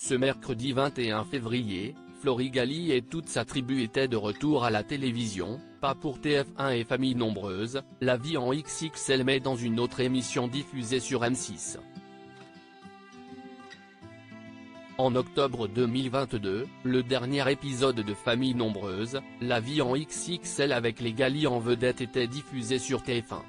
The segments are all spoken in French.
Ce mercredi 21 février, Flory Galli et toute sa tribu étaient de retour à la télévision, pas pour TF1 et Famille Nombreuse, La Vie en XXL mais dans une autre émission diffusée sur M6. En octobre 2022, le dernier épisode de Famille Nombreuse, La Vie en XXL avec les Galli en vedette était diffusé sur TF1.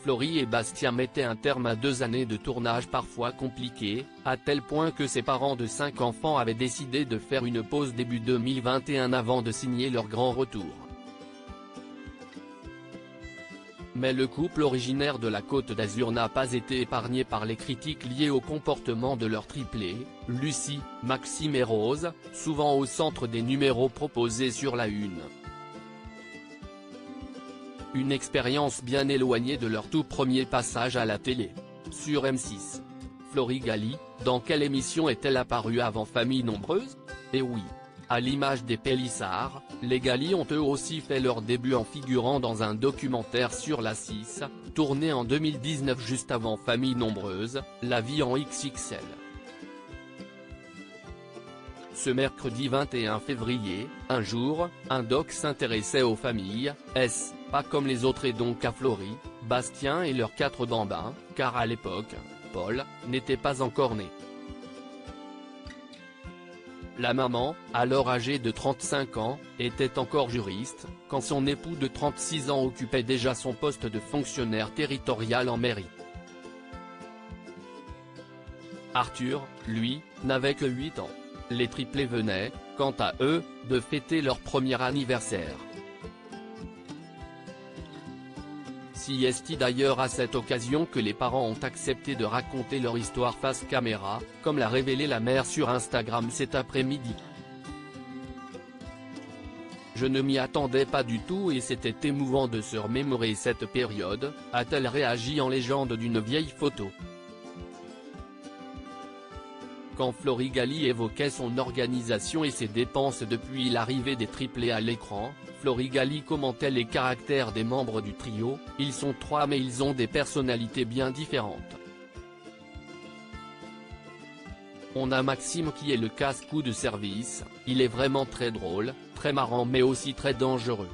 Flory et Bastien mettaient un terme à 2 années de tournage parfois compliquées, à tel point que ses parents de 5 enfants avaient décidé de faire une pause début 2021 avant de signer leur grand retour. Mais le couple originaire de la Côte d'Azur n'a pas été épargné par les critiques liées au comportement de leur triplé, Lucie, Maxime et Rose, souvent au centre des numéros proposés sur la Une. Une expérience bien éloignée de leur tout premier passage à la télé. Sur M6. Flory Galli, dans quelle émission est-elle apparue avant Famille Nombreuse? Eh oui. À l'image des Pélissard, les Galli ont eux aussi fait leur début en figurant dans un documentaire sur la 6, tourné en 2019 juste avant Famille Nombreuse, La Vie en XXL. Ce mercredi 21 février, un jour, un doc s'intéressait aux familles, pas comme les autres et donc à Flory, Bastien et leurs 4 bambins, car à l'époque, Paul, n'était pas encore né. La maman, alors âgée de 35 ans, était encore juriste, quand son époux de 36 ans occupait déjà son poste de fonctionnaire territorial en mairie. Arthur, lui, n'avait que 8 ans. Les triplés venaient, quant à eux, de fêter leur premier anniversaire. C'est d'ailleurs à cette occasion que les parents ont accepté de raconter leur histoire face caméra, comme l'a révélé la mère sur Instagram cet après-midi. Je ne m'y attendais pas du tout et c'était émouvant de se remémorer cette période, a-t-elle réagi en légende d'une vieille photo. Quand Flory Galli évoquait son organisation et ses dépenses depuis l'arrivée des triplés à l'écran, Flory Galli commentait les caractères des membres du trio, ils sont 3 mais ils ont des personnalités bien différentes. On a Maxime qui est le casse-cou de service, il est vraiment très drôle, très marrant mais aussi très dangereux.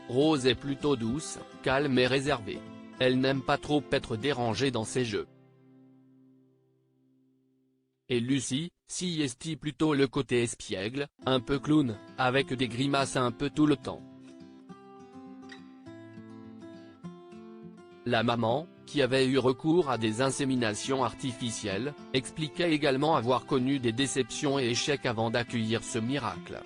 Rose est plutôt douce, calme et réservée. Elle n'aime pas trop être dérangée dans ses jeux. Et Lucie, plutôt le côté espiègle, un peu clown, avec des grimaces un peu tout le temps. La maman, qui avait eu recours à des inséminations artificielles, expliquait également avoir connu des déceptions et échecs avant d'accueillir ce miracle.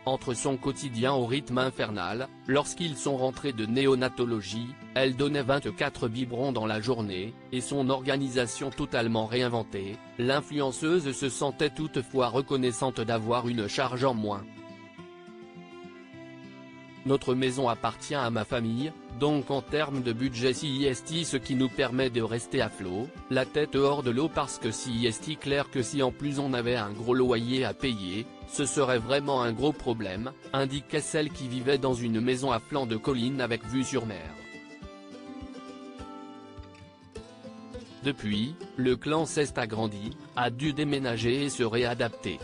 Entre son quotidien au rythme infernal, lorsqu'ils sont rentrés de néonatologie, elle donnait 24 biberons dans la journée, et son organisation totalement réinventée, l'influenceuse se sentait toutefois reconnaissante d'avoir une charge en moins. Notre maison appartient à ma famille, donc en termes de budget c'est ce qui nous permet de rester à flot, la tête hors de l'eau parce que c'est clair que si en plus on avait un gros loyer à payer, ce serait vraiment un gros problème, indiquait celle qui vivait dans une maison à flanc de colline avec vue sur mer. Depuis, le clan s'est agrandi, a dû déménager et se réadapter.